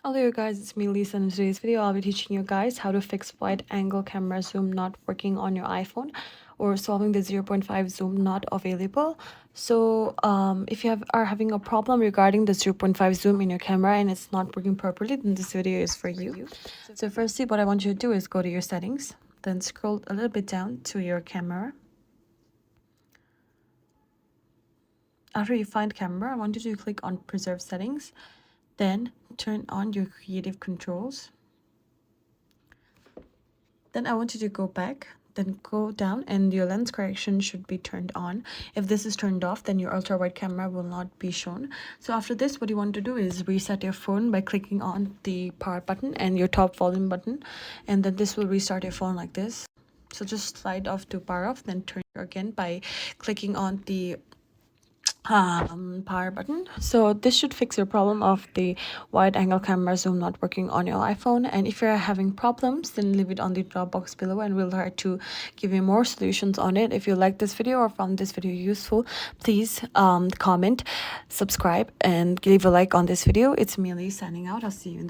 Hello you guys, it's me Lisa. In today's video I'll be teaching you guys how to fix wide angle camera zoom not working on your iPhone or solving the 0.5 zoom not available. So if you are having a problem regarding the 0.5 zoom in your camera and it's not working properly, then this video is for you. So firstly, what I want you to do is go to your settings, then scroll a little bit down to your camera. After you find camera, I want you to click on preserve settings, then turn on your creative controls. Then I want you to go back, then go down, and your lens correction should be turned on. If this is turned off, then your ultra wide camera will not be shown. So after this, what you want to do is reset your phone by clicking on the power button and your top volume button, and then this will restart your phone like this. So just slide off to power off, then turn again by clicking on the power button. So this should fix your problem of the wide angle camera zoom not working on your iPhone. And if you're having problems, then leave it on the drop box below and we'll try to give you more solutions on it. If you like this video or found this video useful, please comment, subscribe, and leave a like on this video. It's Millie signing out. I'll see you in the